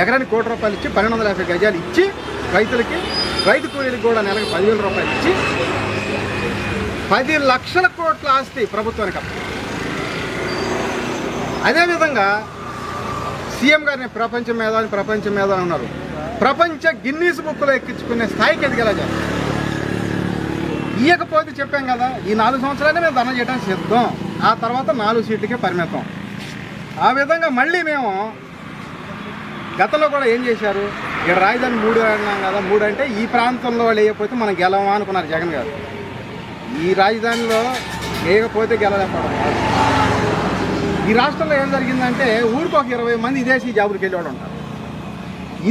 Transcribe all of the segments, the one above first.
ఎకరానికి ₹1 కోటి ఇచ్చి 1250 గజాలు ఇచ్చి రైతు కూలీలకు కూడా నెలకు ₹10,000 ఇచ్చి 10 లక్షల కోట్ల ఆస్తి ప్రభుత్వానికి అప్పు. అదేవిధంగా సీఎం గారిని ప్రపంచ మేధావి ఉన్నారు. ప్రపంచ గిన్నీస్ బుక్లో ఎక్కించుకునే స్థాయికి ఎదిగేలా చేస్తారు. ఇయ్యకపోతే చెప్పాం కదా, ఈ 4 సంవత్సరాలే మేము ధర్నా చేయడానికి సిద్ధం, ఆ తర్వాత 4 సీట్లకే పరిమితం. ఆ విధంగా మళ్ళీ మేము గతంలో కూడా ఏం చేశారు, ఇక్కడ రాజధాని 3 అన్నాం కదా, 3 అంటే ఈ ప్రాంతంలో వాళ్ళు వేయకపోతే మనం గెలవా అనుకున్నారు జగన్ గారు. ఈ రాజధానిలో వేయకపోతే గెలలేకపోవడం కాదు. ఈ రాష్ట్రంలో ఏం జరిగిందంటే ఊరికి ఒక 20 మంది విదేశీ జాబులకు వెళ్ళేవాళ్ళు ఉంటారు.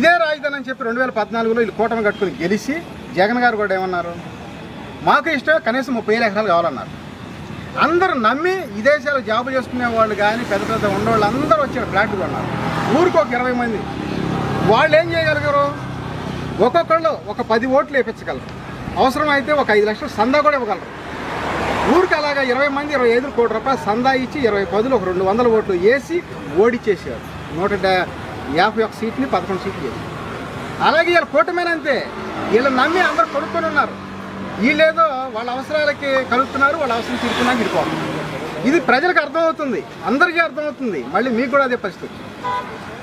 ఇదే రాజధాని అని చెప్పి 2014లో వీళ్ళు కూటమి కట్టుకుని గెలిచి జగన్ గారు కూడా ఏమన్నారు, మాకు ఇష్టం కనీసం 30,000 ఎకరాలు కావాలన్నారు. అందరూ నమ్మి విదేశాలు జాబు చేసుకునే వాళ్ళు కానీ పెద్ద ఉండేవాళ్ళు అందరూ వచ్చారు, ఫ్లాట్లు కొన్నారు. ఊరికి ఒక 20 మంది. వాళ్ళు ఏం చేయగలిగారు, ఒక్కొక్కళ్ళు ఒక 10 ఓట్లు వేయించగలరు, అవసరమైతే ఒక 5 లక్షలు సందా కూడా ఇవ్వగలరు. ఊరికి అలాగా 20 మంది ₹25 కోట్ల సందా ఇచ్చి 20 పదులు ఒక 200 ఓట్లు వేసి ఓడిచ్చేసారు. 151 సీట్ని 11 సీట్లు చేసి. అలాగే వీళ్ళ కూటమేనంతే, వీళ్ళు నమ్మి అందరూ కొనుక్కొని ఉన్నారు. వీళ్ళేదో వాళ్ళ అవసరాలకి కలుగుతున్నారు, వాళ్ళ అవసరం తీరుకున్నా విడిపోవాలి. ఇది ప్రజలకు అర్థమవుతుంది, అందరికీ అర్థమవుతుంది, మళ్ళీ మీకు కూడా అదే పరిస్థితి.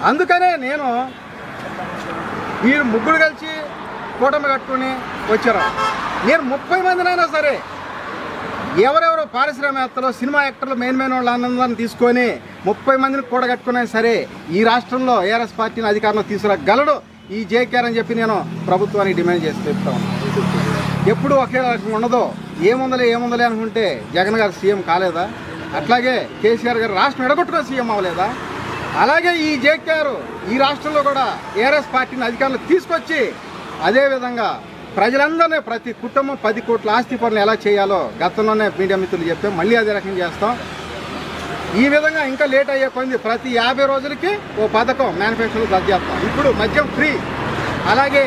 అందుకనే నేను మీరు ముగ్గురు కలిసి కూటమి కట్టుకుని వచ్చారు. నేను 30 మందినైనా సరే ఎవరెవరో పారిశ్రామికవేత్తలు, సినిమా యాక్టర్లు, మెయిన్ వాళ్ళందరినీ తీసుకొని 30 మందిని కూడగట్టుకున్నా సరే ఈ రాష్ట్రంలో ఏఆర్ఎస్ పార్టీని అధికారంలో తీసుకురాగలడు ఈ జేకేఆర్ అని చెప్పి నేను ప్రభుత్వానికి డిమాండ్ చేసి చెప్తా ఉన్నాను. ఎప్పుడు ఒకే రకంగా ఉండదో, ఏముందలే అనుకుంటే జగన్ గారు సీఎం కాలేదా, అట్లాగే కేసీఆర్ గారు రాష్ట్రం ఎడగొట్టుకుని సీఎం అవ్వలేదా, అలాగే ఈ జేకేఆర్ ఈ రాష్ట్రంలో కూడా ఏఆర్ఎస్ పార్టీని అధికారంలో తీసుకొచ్చి అదేవిధంగా ప్రజలందరినీ ప్రతి కుటుంబం 10 కోట్ల ఆస్తి పనులు ఎలా చేయాలో గతంలోనే మీడియా మిత్రులు చెప్తే మళ్ళీ అదే రకంగా చేస్తాం. ఈ విధంగా ఇంకా లేట్ అయ్యే కొంది ప్రతి 50 రోజులకి ఓ పథకం మేనిఫెస్టోలో రద్దు చేస్తాం. ఇప్పుడు మద్యం ఫ్రీ. అలాగే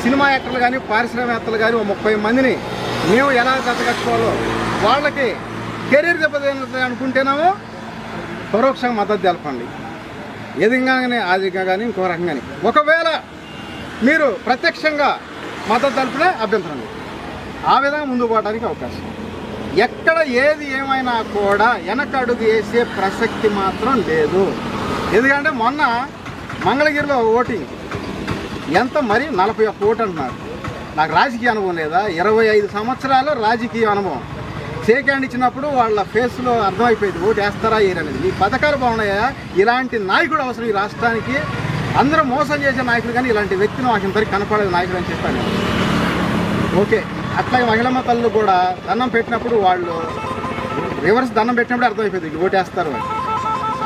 సినిమా యాక్టర్లు కానీ పారిశ్రామికవేత్తలు కానీ ఓ 30 మందిని మేము ఎలా కట్టుకోవాలో వాళ్ళకి కెరీర్ దెబ్బతింటుంది అనుకుంటేనేమో పరోక్షంగా మద్దతు తెలపండి. ఏదిగానే ఆదిగా కానీ ఇంకో రకంగా కానీ. ఒకవేళ మీరు ప్రత్యక్షంగా మద్దతు తెలిపినా అభ్యంతరం లేదు. ఆ విధంగా ముందుకు పోవడానికి అవకాశం. ఎక్కడ ఏది ఏమైనా కూడా వెనకడుగు వేసే ప్రసక్తి మాత్రం లేదు. ఎందుకంటే మొన్న మంగళగిరిలో ఓటింగ్ ఎంత మరి 41 ఓటు అంటున్నారు. నాకు రాజకీయ అనుభవం లేదా, 25 సంవత్సరాల రాజకీయ అనుభవం. షేక్ హ్యాండ్ ఇచ్చినప్పుడు వాళ్ళ ఫేస్లో అర్థమైపోయింది ఓటు వేస్తారా ఏరనేది. ఈ పథకాలు బాగున్నాయా, ఇలాంటి నాయకుడు అవసరం ఈ రాష్ట్రానికి. అందరూ మోసం చేసే నాయకుడు కానీ ఇలాంటి వ్యక్తిని మాకు ఇంతవరకు కనపడేది నాయకుడు అని చెప్పాను. ఓకే, అట్లాగే మహిళమ్మ తల్లు కూడా దండం పెట్టినప్పుడు వాళ్ళు రివర్స్ దండం పెట్టినప్పుడు అర్థమైపోయింది ఓటు వేస్తారు అని.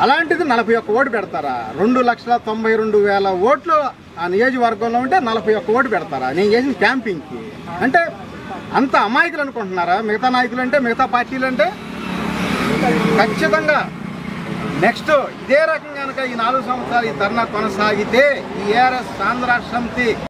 అలాంటిది 41 ఓటు పెడతారా? 2,92,000 ఓట్లు ఆ నియోజకవర్గంలో ఉంటే 41 ఓటు పెడతారా నేను చేసిన క్యాంపింగ్కి? అంటే అంత అమాయకులు అనుకుంటున్నారా మిగతా నాయకులు అంటే, మిగతా పార్టీలు అంటే? ఖచ్చితంగా నెక్స్ట్ ఇదే రకంగా కనుక ఈ 4 సంవత్సరాలు ఈ ధర్నా కొనసాగితే ఈ ఏఆర్ఎస్ ఆంధ్ర రాష్ట్ర సమితి